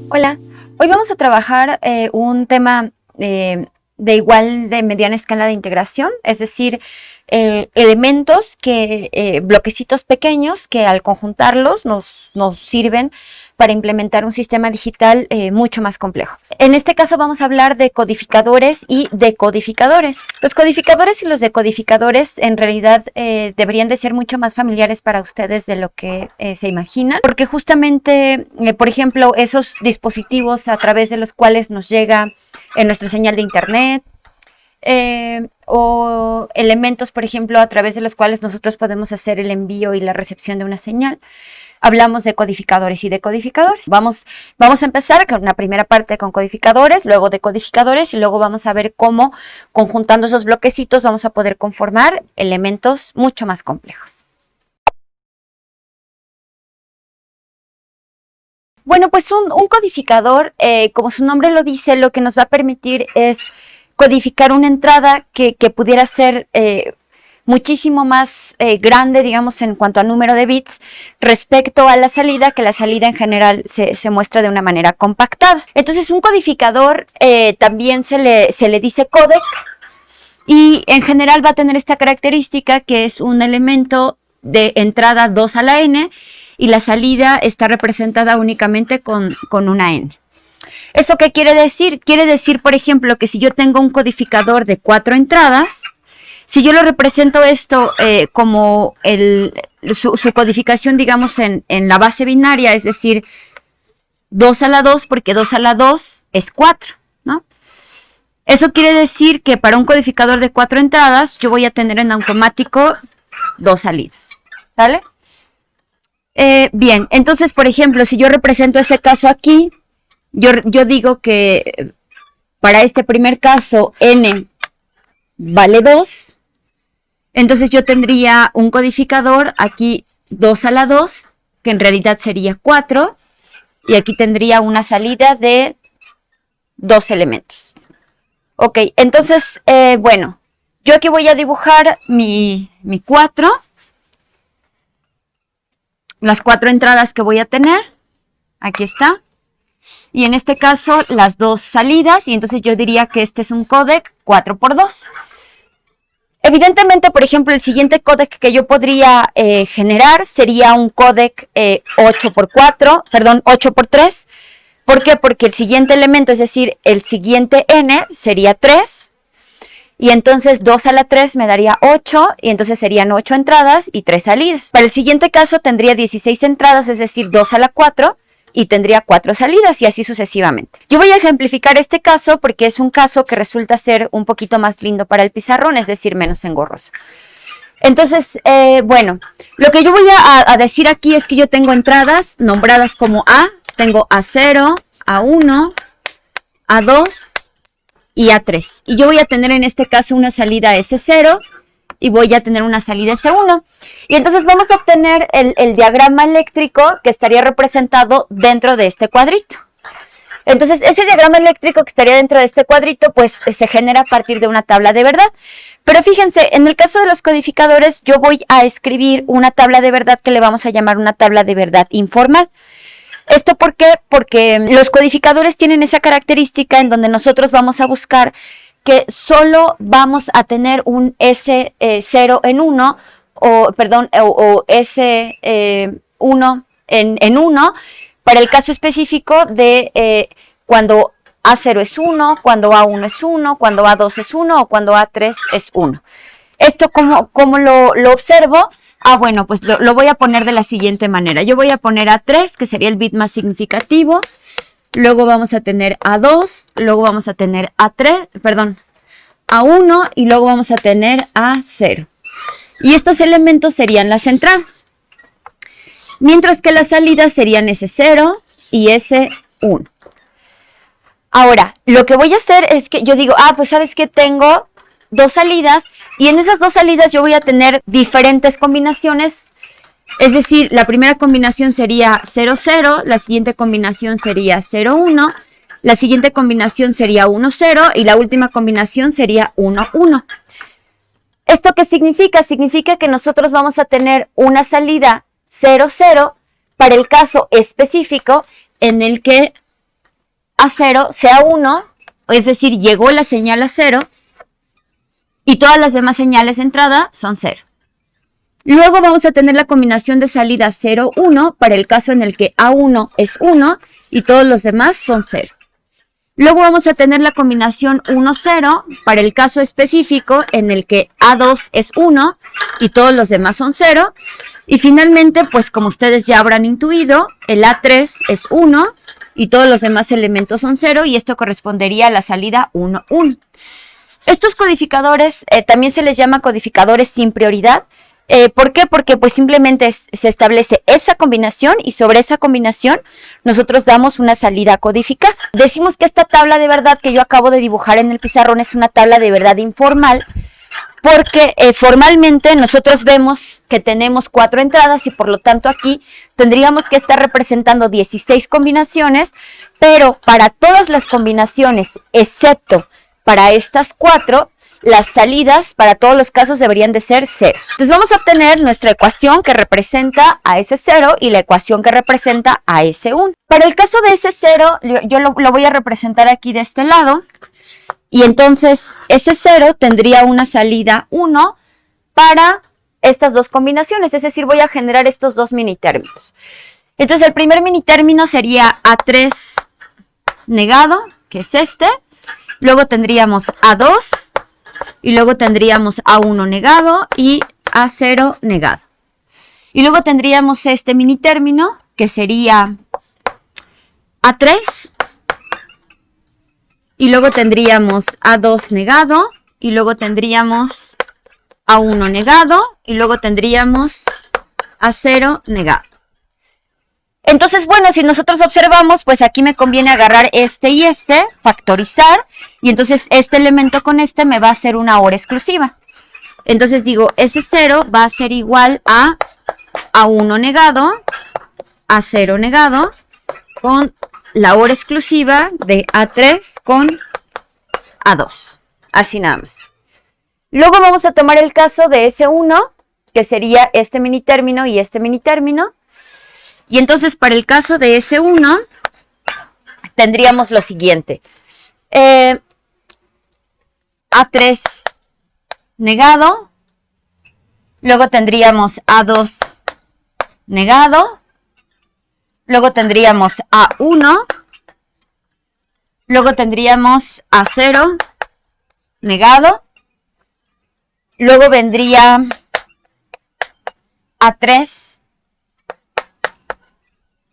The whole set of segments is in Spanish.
Hola, hoy vamos a trabajar un tema de mediana escala de integración, es decir, elementos bloquecitos pequeños que al conjuntarlos nos sirven para implementar un sistema digital mucho más complejo. En este caso vamos a hablar de codificadores y decodificadores. Los codificadores y los decodificadores en realidad deberían de ser mucho más familiares para ustedes de lo que se imaginan, porque justamente, por ejemplo, esos dispositivos a través de los cuales nos llega nuestra señal de internet, o elementos, por ejemplo, a través de los cuales nosotros podemos hacer el envío y la recepción de una señal. Hablamos de codificadores y decodificadores. Vamos a empezar con una primera parte con codificadores, luego decodificadores y luego vamos a ver cómo, conjuntando esos bloquecitos, vamos a poder conformar elementos mucho más complejos. Bueno, pues un codificador, como su nombre lo dice, lo que nos va a permitir es codificar una entrada que pudiera ser muchísimo más grande, digamos, en cuanto a número de bits respecto a la salida, que la salida en general se muestra de una manera compactada. Entonces, un codificador también se le dice codec y en general va a tener esta característica que es un elemento de entrada 2 a la n y la salida está representada únicamente con una n. ¿Eso qué quiere decir? Quiere decir, por ejemplo, que si yo tengo un codificador de 4 entradas, si yo lo represento esto como su codificación, digamos, en la base binaria, es decir, 2 a la 2, porque 2 a la 2 es 4, ¿no? Eso quiere decir que para un codificador de 4 entradas, yo voy a tener en automático 2 salidas, ¿sale? Bien, entonces, por ejemplo, si yo represento ese caso aquí, yo digo que para este primer caso, n vale 2, entonces yo tendría un codificador aquí 2 a la 2, que en realidad sería 4, y aquí tendría una salida de 2 elementos. Ok, entonces, bueno, yo aquí voy a dibujar mi 4, las 4 entradas que voy a tener, aquí está, y en este caso las 2 salidas, y entonces yo diría que este es un codec 4×2. Evidentemente, por ejemplo, el siguiente codec que yo podría generar sería un codec 8×3. ¿Por qué? Porque el siguiente elemento, es decir, el siguiente n sería 3. Y entonces 2 a la 3 me daría 8. Y entonces serían 8 entradas y 3 salidas. Para el siguiente caso tendría 16 entradas, es decir, 2 a la 4. Y tendría 4 salidas y así sucesivamente. Yo voy a ejemplificar este caso porque es un caso que resulta ser un poquito más lindo para el pizarrón, es decir, menos engorroso. Entonces, bueno, lo que yo voy a decir aquí es que yo tengo entradas nombradas como A, tengo A0, A1, A2 y A3. Y yo voy a tener en este caso una salida S0 y voy a tener una salida S1. Y entonces vamos a obtener el diagrama eléctrico que estaría representado dentro de este cuadrito. Entonces, ese diagrama eléctrico que estaría dentro de este cuadrito, pues se genera a partir de una tabla de verdad. Pero fíjense, en el caso de los codificadores, yo voy a escribir una tabla de verdad que le vamos a llamar una tabla de verdad informal. ¿Esto por qué? Porque los codificadores tienen esa característica en donde nosotros vamos a buscar que solo vamos a tener un S0 en 1, o S1 en 1, para el caso específico de cuando A0 es 1, cuando A1 es 1, cuando A2 es 1 o cuando A3 es 1. ¿Esto cómo lo observo? Bueno, pues lo voy a poner de la siguiente manera. Yo voy a poner A3, que sería el bit más significativo. Luego vamos a tener A2, luego vamos a tener A1 y luego vamos a tener A0. Y estos elementos serían las entradas. Mientras que las salidas serían S0 y S1. Ahora, lo que voy a hacer es que yo digo, pues ¿sabes qué? Tengo 2 salidas y en esas 2 salidas yo voy a tener diferentes combinaciones. Es decir, la primera combinación sería 0,0, la siguiente combinación sería 0,1, la siguiente combinación sería 1,0 y la última combinación sería 1,1. ¿Esto qué significa? Significa que nosotros vamos a tener una salida 0, 0 para el caso específico en el que A0 sea 1, es decir, llegó la señal a 0 y todas las demás señales de entrada son 0. Luego vamos a tener la combinación de salida 0, 1 para el caso en el que A1 es 1 y todos los demás son 0. Luego vamos a tener la combinación 1, 0 para el caso específico en el que A2 es 1 y todos los demás son 0. Y finalmente, pues como ustedes ya habrán intuido, el A3 es 1 y todos los demás elementos son 0 y esto correspondería a la salida 1, 1. Estos codificadores también se les llama codificadores sin prioridad. ¿Por qué? Porque pues simplemente se establece esa combinación y sobre esa combinación nosotros damos una salida codificada. Decimos que esta tabla de verdad que yo acabo de dibujar en el pizarrón es una tabla de verdad informal porque formalmente nosotros vemos que tenemos 4 entradas y por lo tanto aquí tendríamos que estar representando 16 combinaciones, pero para todas las combinaciones excepto para estas 4, las salidas para todos los casos deberían de ser ceros. Entonces vamos a obtener nuestra ecuación que representa a ese 0 y la ecuación que representa a ese 1. Para el caso de ese 0, yo lo voy a representar aquí de este lado. Y entonces ese 0 tendría una salida 1 para estas dos combinaciones. Es decir, voy a generar estos dos minitérminos. Entonces el primer minitérmino sería A3 negado, que es este. Luego tendríamos A2. Y luego tendríamos A1 negado y A0 negado. Y luego tendríamos este minitérmino que sería A3. Y luego tendríamos A2 negado. Y luego tendríamos A1 negado. Y luego tendríamos A0 negado. Entonces, bueno, si nosotros observamos, pues aquí me conviene agarrar este y este, factorizar, y entonces este elemento con este me va a hacer una hora exclusiva. Entonces digo, ese 0 va a ser igual a A1 negado, A0 negado, con la hora exclusiva de A3 con A2. Así nada más. Luego vamos a tomar el caso de ese 1, que sería este minitérmino y este minitérmino. Y entonces para el caso de ese 1 tendríamos lo siguiente. A3 negado. Luego tendríamos A2 negado. Luego tendríamos A1. Luego tendríamos A0 negado. Luego vendría A3.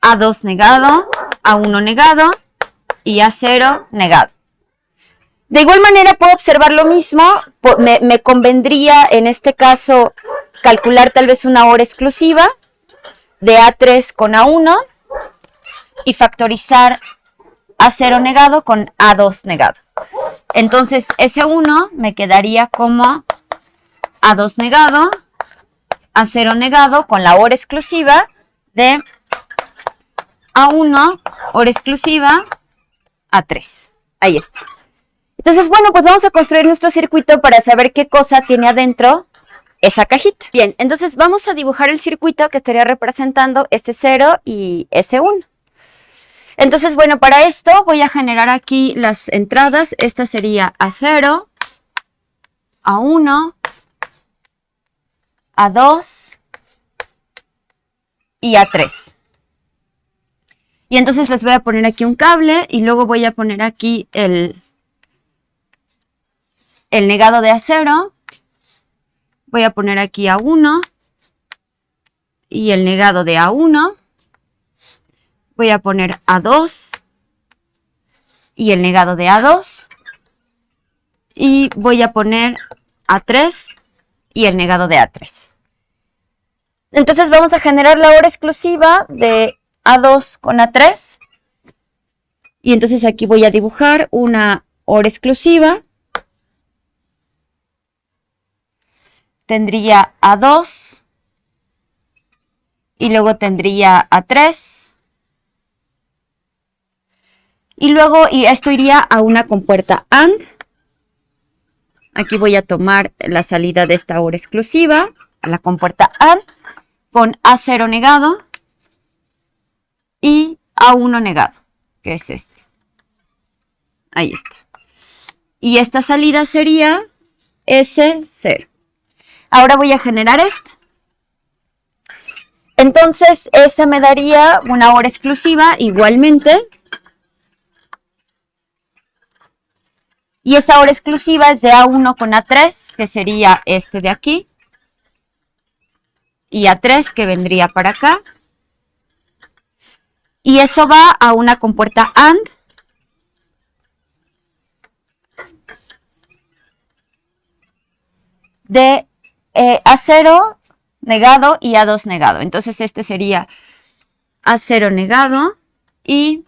A2 negado, A1 negado y A0 negado. De igual manera puedo observar lo mismo, me convendría en este caso calcular tal vez una hora exclusiva de A3 con A1 y factorizar A0 negado con A2 negado. Entonces ese 1 me quedaría como A2 negado, A0 negado con la hora exclusiva de A1, hora exclusiva, A3. Ahí está. Entonces, bueno, pues vamos a construir nuestro circuito para saber qué cosa tiene adentro esa cajita. Bien, entonces vamos a dibujar el circuito que estaría representando este 0 y ese 1. Entonces, bueno, para esto voy a generar aquí las entradas. Esta sería A0, A1, A2 y A3. Y entonces les voy a poner aquí un cable y luego voy a poner aquí el negado de A0. Voy a poner aquí A1 y el negado de A1. Voy a poner A2 y el negado de A2. Y voy a poner A3 y el negado de A3. Entonces vamos a generar la hora exclusiva de A2 con A3. Y entonces aquí voy a dibujar una hora exclusiva. Tendría A2. Y luego tendría A3. Y luego esto iría a una compuerta AND. Aquí voy a tomar la salida de esta hora exclusiva, la compuerta AND, con A0 negado y A1 negado, que es este. Ahí está. Y esta salida sería S0. Ahora voy a generar esto. Entonces, esa me daría una hora exclusiva igualmente. Y esa hora exclusiva es de A1 con A3, que sería este de aquí. Y A3, que vendría para acá. Y eso va a una compuerta AND. De A0 negado y A2 negado. Entonces este sería A0 negado y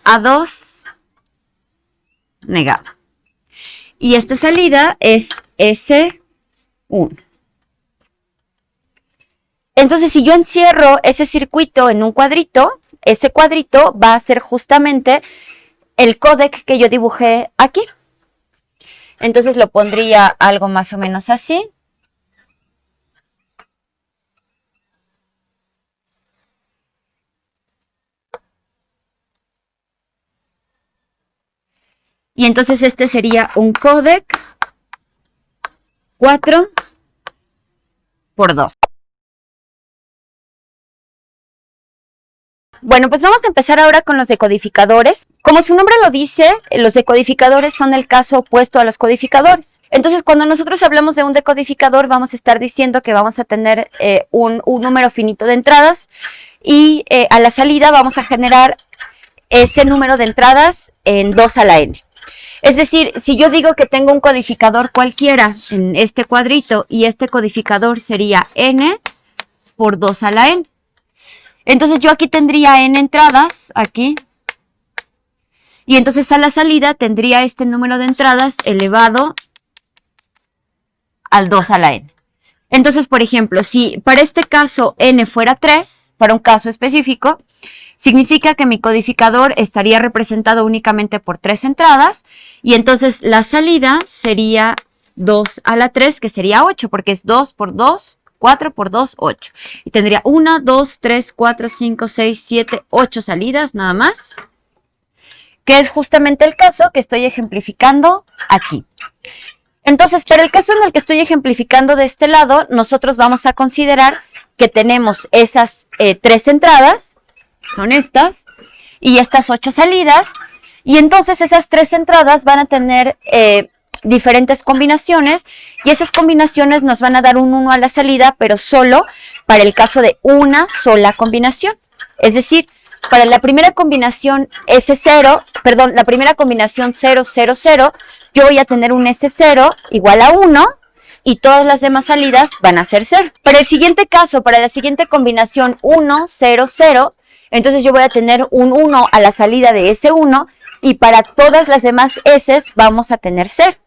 A2 negado. Y esta salida es S1. Entonces si yo encierro ese circuito en un cuadrito, ese cuadrito va a ser justamente el códec que yo dibujé aquí. Entonces lo pondría algo más o menos así. Y entonces este sería un códec 4×2. Bueno, pues vamos a empezar ahora con los decodificadores. Como su nombre lo dice, los decodificadores son el caso opuesto a los codificadores. Entonces, cuando nosotros hablamos de un decodificador, vamos a estar diciendo que vamos a tener un número finito de entradas y a la salida vamos a generar ese número de entradas en 2 a la n. Es decir, si yo digo que tengo un codificador cualquiera en este cuadrito y este codificador sería n por 2 a la n. Entonces yo aquí tendría n entradas, aquí, y entonces a la salida tendría este número de entradas elevado al 2 a la n. Entonces, por ejemplo, si para este caso n fuera 3, para un caso específico, significa que mi codificador estaría representado únicamente por 3 entradas, y entonces la salida sería 2 a la 3, que sería 8, porque es 2 por 2, 4 por 2, 8. Y tendría 1, 2, 3, 4, 5, 6, 7, 8 salidas nada más, que es justamente el caso que estoy ejemplificando aquí. Entonces, para el caso en el que estoy ejemplificando de este lado, nosotros vamos a considerar que tenemos esas 3 entradas, son estas, y estas 8 salidas, y entonces esas 3 entradas van a tener diferentes combinaciones, y esas combinaciones nos van a dar un 1 a la salida, pero solo para el caso de una sola combinación. Es decir, para la primera combinación S0, perdón, la primera combinación 0, 0, 0, yo voy a tener un S0 igual a 1, y todas las demás salidas van a ser 0. Para el siguiente caso, para la siguiente combinación 1, 0, 0, entonces yo voy a tener un 1 a la salida de S1, y para todas las demás S vamos a tener 0.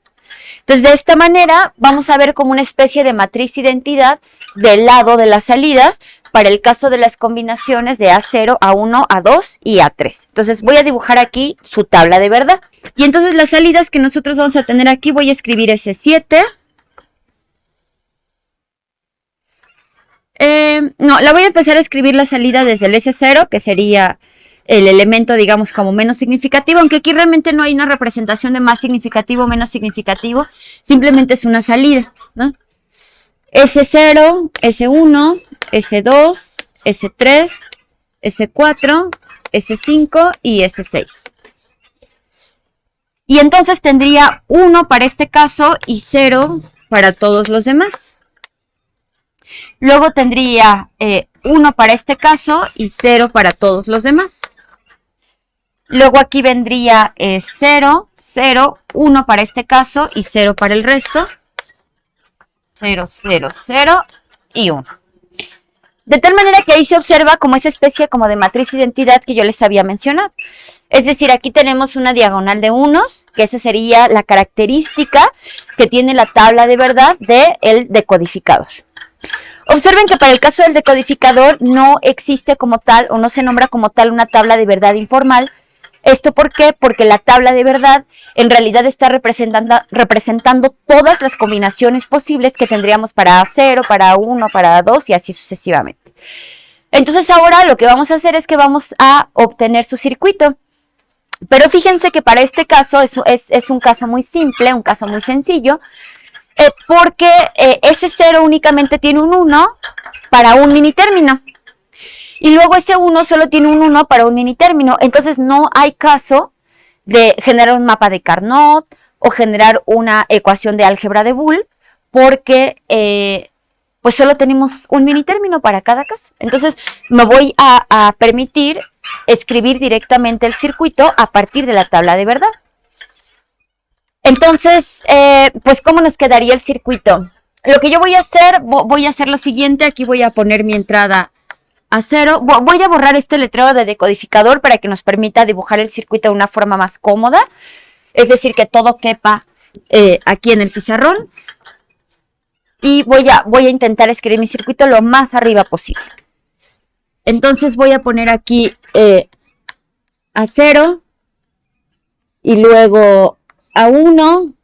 Entonces, de esta manera, vamos a ver como una especie de matriz identidad del lado de las salidas para el caso de las combinaciones de A0, A1, A2 y A3. Entonces, voy a dibujar aquí su tabla de verdad. Y entonces, las salidas que nosotros vamos a tener aquí, voy a escribir S7. No, la voy a empezar a escribir la salida desde el S0, que sería el elemento, digamos, como menos significativo, aunque aquí realmente no hay una representación de más significativo o menos significativo, simplemente es una salida, ¿no? S0, S1, S2, S3, S4, S5 y S6. Y entonces tendría 1 para este caso y 0 para todos los demás. Luego tendría 1 para este caso y 0 para todos los demás. Luego aquí vendría 0, 0, 1 para este caso y 0 para el resto. 0, 0, 0 y 1. De tal manera que ahí se observa como esa especie como de matriz identidad que yo les había mencionado. Es decir, aquí tenemos una diagonal de unos, que esa sería la característica que tiene la tabla de verdad del decodificador. Observen que para el caso del decodificador no existe como tal o no se nombra como tal una tabla de verdad informal, ¿Esto por qué? Porque la tabla de verdad en realidad está representando todas las combinaciones posibles que tendríamos para A0, para A1, para A2 y así sucesivamente. Entonces ahora lo que vamos a hacer es que vamos a obtener su circuito. Pero fíjense que para este caso es un caso muy simple, un caso muy sencillo, porque ese 0 únicamente tiene un 1 para un mini término. Y luego ese 1 solo tiene un 1 para un mini término. Entonces no hay caso de generar un mapa de Carnot o generar una ecuación de álgebra de Boole, porque pues solo tenemos un mini término para cada caso. Entonces me voy a permitir escribir directamente el circuito a partir de la tabla de verdad. Entonces, pues ¿cómo nos quedaría el circuito? Lo que yo voy a hacer lo siguiente. Aquí voy a poner mi entrada A0. Voy a borrar este letrero de decodificador para que nos permita dibujar el circuito de una forma más cómoda. Es decir, que todo quepa aquí en el pizarrón. Y voy a intentar escribir mi circuito lo más arriba posible. Entonces voy a poner aquí A0 y luego A1,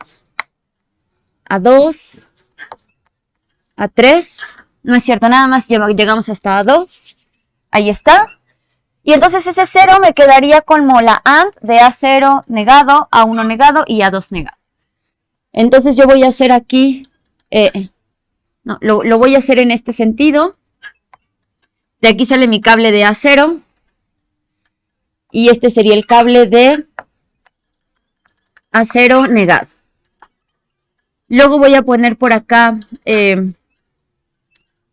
A2, A3. No es cierto, nada más llegamos hasta A2. Ahí está. Y entonces ese 0 me quedaría como la AND de A0 negado, A1 negado y A2 negado. Entonces yo voy a hacer aquí, lo voy a hacer en este sentido. De aquí sale mi cable de A0. Y este sería el cable de A0 negado. Luego voy a poner por acá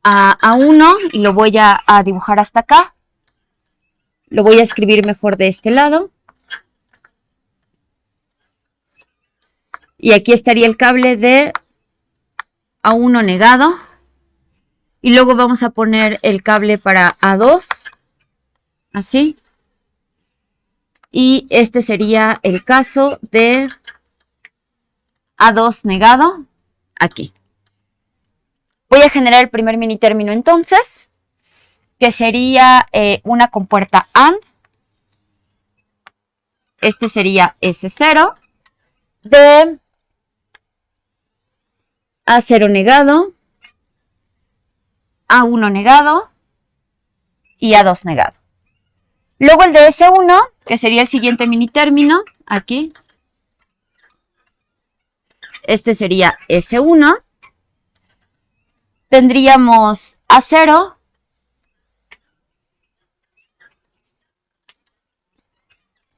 A1 y lo voy a dibujar hasta acá. Lo voy a escribir mejor de este lado. Y aquí estaría el cable de A1 negado. Y luego vamos a poner el cable para A2. Así. Y este sería el caso de A2 negado. Aquí. Voy a generar el primer mini término entonces, que sería una compuerta AND. Este sería S0 de A0 negado, A1 negado y A2 negado. Luego el de S1, que sería el siguiente mini término, aquí. Este sería S1. Tendríamos A0,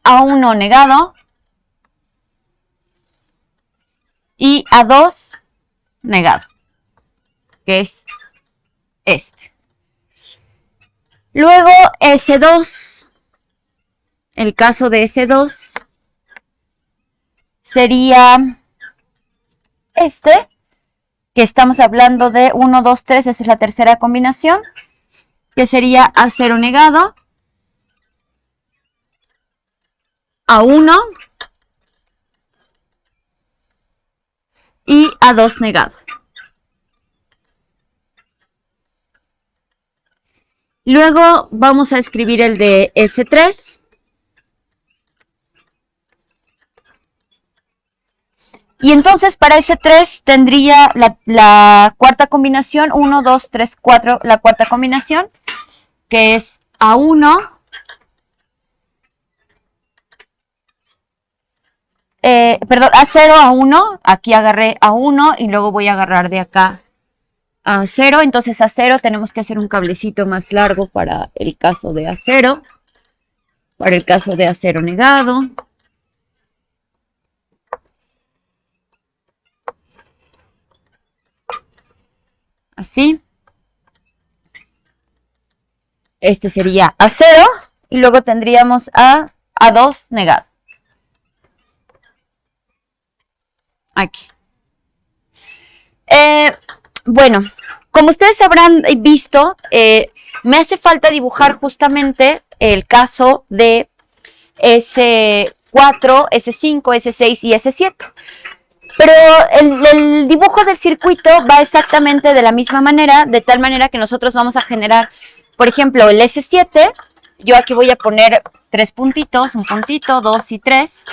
A1 negado y A2 negado, que es este. Luego S2, el caso de S2 sería este, que estamos hablando de 1, 2, 3, esa es la tercera combinación, que sería A0 negado, A1 y A2 negado. Luego vamos a escribir el de S3. Y entonces para S3 tendría la cuarta combinación, 1, 2, 3, 4, la cuarta combinación, que es A1, A0, A1, aquí agarré A1 y luego voy a agarrar de acá A0, entonces A0 tenemos que hacer un cablecito más largo para el caso de A0, para el caso de A0 negado. Así. Este sería A0 y luego tendríamos A2 negado. Aquí. Bueno, como ustedes habrán visto, me hace falta dibujar justamente el caso de S4, S5, S6 y S7. Pero el dibujo del circuito va exactamente de la misma manera, de tal manera que nosotros vamos a generar, por ejemplo, el S7 yo aquí voy a poner 3 puntitos, un puntito, 2 y 3.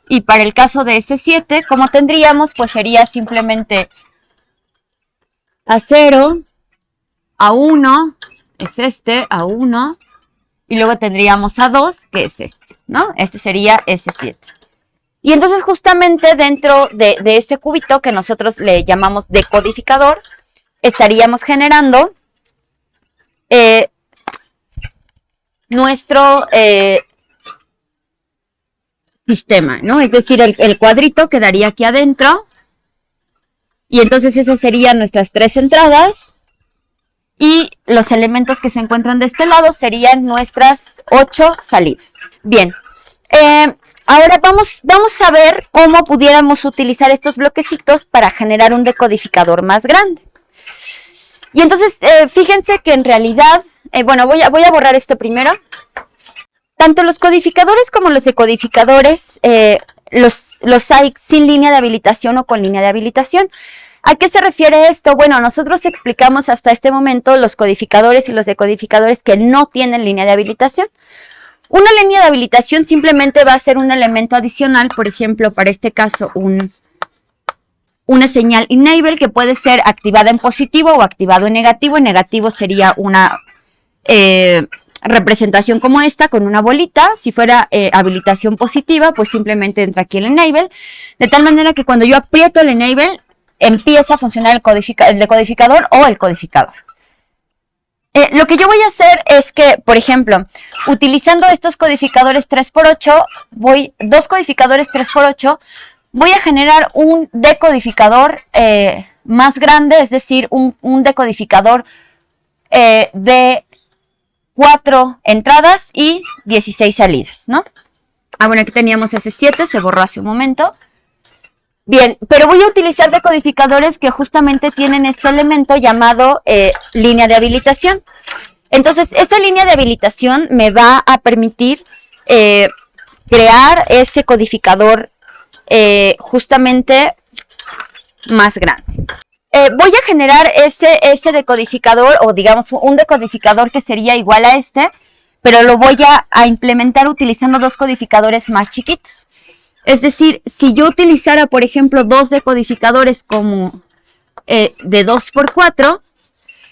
Y para el caso de S7, como tendríamos, pues sería simplemente A0, A1, es este, A1, y luego tendríamos A2, que es este, ¿no? Este sería S7. Y entonces justamente dentro de ese cubito que nosotros le llamamos decodificador, estaríamos generando nuestro sistema, ¿no? Es decir, el cuadrito quedaría aquí adentro y entonces esas serían nuestras 3 entradas y los elementos que se encuentran de este lado serían nuestras 8 salidas. Bien, ahora vamos a ver cómo pudiéramos utilizar estos bloquecitos para generar un decodificador más grande. Y entonces, fíjense que en realidad, bueno, voy a borrar esto primero. Tanto los codificadores como los decodificadores los hay sin línea de habilitación o con línea de habilitación. ¿A qué se refiere esto? Bueno, nosotros explicamos hasta este momento los codificadores y los decodificadores que no tienen línea de habilitación. Una línea de habilitación simplemente va a ser un elemento adicional, por ejemplo, para este caso, una señal enable que puede ser activada en positivo o activado en negativo. En negativo sería una representación como esta con una bolita. Si fuera habilitación positiva, pues simplemente entra aquí el enable, de tal manera que cuando yo aprieto el enable empieza a funcionar el decodificador o el codificador. Lo que yo voy a hacer es que, por ejemplo, utilizando estos codificadores 3x8, dos codificadores 3x8, voy a generar un decodificador más grande, es decir, un decodificador de 4 entradas y 16 salidas, ¿no? Bueno, aquí teníamos ese 7, se borró hace un momento. Bien, pero voy a utilizar decodificadores que justamente tienen este elemento llamado línea de habilitación. Entonces, esta línea de habilitación me va a permitir crear ese codificador justamente más grande. Voy a generar ese decodificador, o digamos un decodificador que sería igual a este, pero lo voy a implementar utilizando 2 codificadores más chiquitos. Es decir, si yo utilizara, por ejemplo, 2 decodificadores como de 2x4,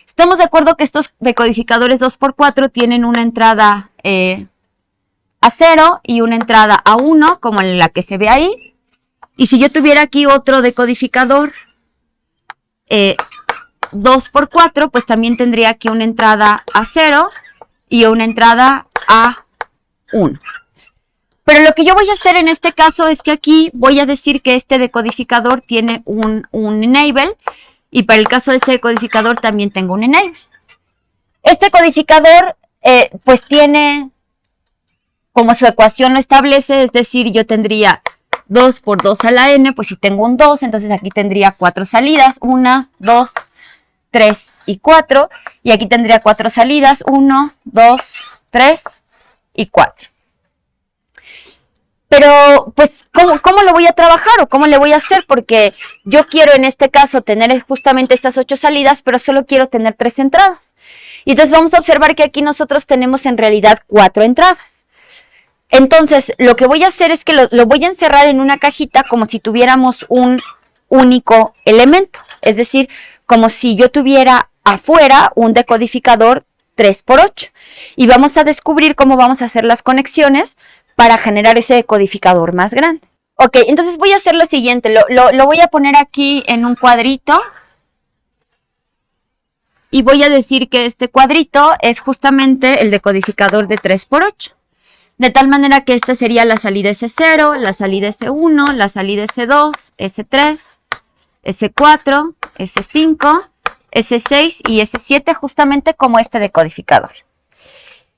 estamos de acuerdo que estos decodificadores 2x4 tienen una entrada A0 y una entrada A1, como la que se ve ahí. Y si yo tuviera aquí otro decodificador 2x4, pues también tendría aquí una entrada A0 y una entrada A1. Pero lo que yo voy a hacer en este caso es que aquí voy a decir que este decodificador tiene un enable, y para el caso de este decodificador también tengo un enable. Este codificador pues tiene, como su ecuación lo establece, es decir, yo tendría 2 por 2 a la n, pues si tengo un 2, entonces aquí tendría 4 salidas, 1, 2, 3 y 4, y aquí tendría 4 salidas, 1, 2, 3 y 4. Pero, pues, ¿cómo lo voy a trabajar o cómo le voy a hacer? Porque yo quiero en este caso tener justamente estas 8 salidas, pero solo quiero tener 3 entradas. Y entonces vamos a observar que aquí nosotros tenemos en realidad 4 entradas. Entonces, lo que voy a hacer es que lo voy a encerrar en una cajita como si tuviéramos un único elemento. Es decir, como si yo tuviera afuera un decodificador 3x8. Y vamos a descubrir cómo vamos a hacer las conexiones para generar ese decodificador más grande. Ok, entonces voy a hacer lo siguiente. Lo voy a poner aquí en un cuadrito. Y voy a decir que este cuadrito es justamente el decodificador de 3x8. De tal manera que esta sería la salida S0, la salida S1, la salida S2, S3, S4, S5, S6 y S7, justamente como este decodificador.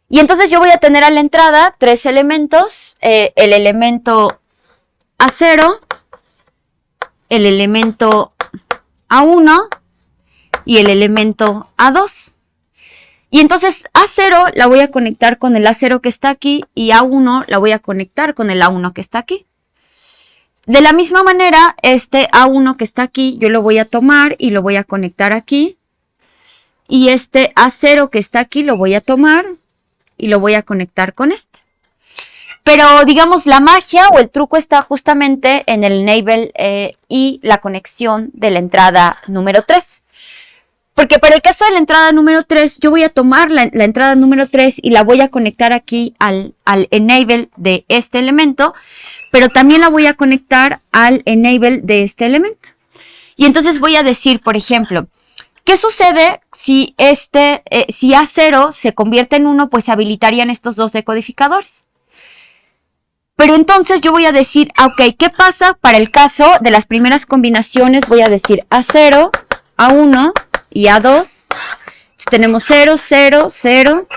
Y entonces yo voy a tener a la entrada 3 elementos, el elemento A0, el elemento A1 y el elemento A2. Y entonces A0 la voy a conectar con el A0 que está aquí y A1 la voy a conectar con el A1 que está aquí. De la misma manera, este A1 que está aquí yo lo voy a tomar y lo voy a conectar aquí. Y este A0 que está aquí lo voy a tomar y lo voy a conectar con este. Pero digamos la magia o el truco está justamente en el enable y la conexión de la entrada número 3. Porque para el caso de la entrada número 3, yo voy a tomar la entrada número 3 y la voy a conectar aquí al enable de este elemento, pero también la voy a conectar al enable de este elemento. Y entonces voy a decir, por ejemplo, ¿qué sucede si si A0 se convierte en 1? Pues habilitarían estos dos decodificadores. Pero entonces yo voy a decir, ok, ¿qué pasa para el caso de las primeras combinaciones? Voy a decir A0, A1 y A2. Entonces tenemos 0, 0, 0.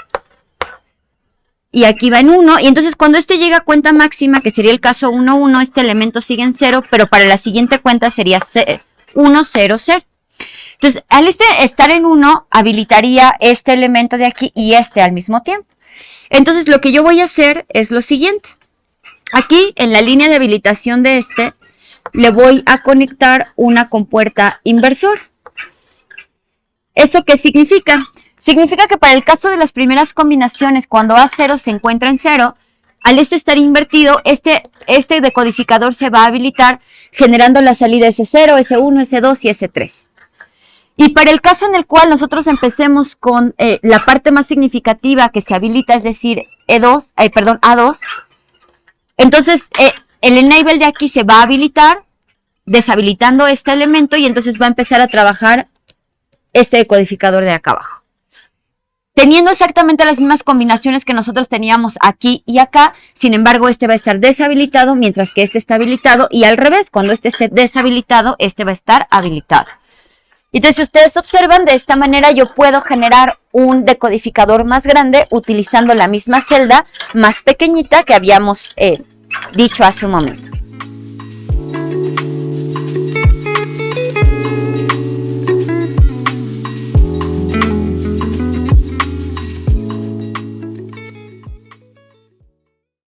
Y aquí va en 1. Y entonces cuando este llega a cuenta máxima, que sería el caso 1, 1, este elemento sigue en 0, pero para la siguiente cuenta sería 1, 0, 0. Entonces, al estar en 1, habilitaría este elemento de aquí y este al mismo tiempo. Entonces, lo que yo voy a hacer es lo siguiente. Aquí, en la línea de habilitación de le voy a conectar una compuerta inversora. ¿Eso qué significa? Significa que para el caso de las primeras combinaciones, cuando A0 se encuentra en 0, al estar invertido, este decodificador se va a habilitar generando la salida S0, S1, S2 y S3. Y para el caso en el cual nosotros empecemos con la parte más significativa que se habilita, es decir, A2, entonces el enable de aquí se va a habilitar, deshabilitando este elemento y entonces va a empezar a trabajar este decodificador de acá abajo. Teniendo exactamente las mismas combinaciones que nosotros teníamos aquí y acá, sin embargo, este va a estar deshabilitado mientras que este está habilitado y al revés, cuando este esté deshabilitado, este va a estar habilitado. Entonces, si ustedes observan, de esta manera yo puedo generar un decodificador más grande utilizando la misma celda más pequeñita que habíamos dicho hace un momento.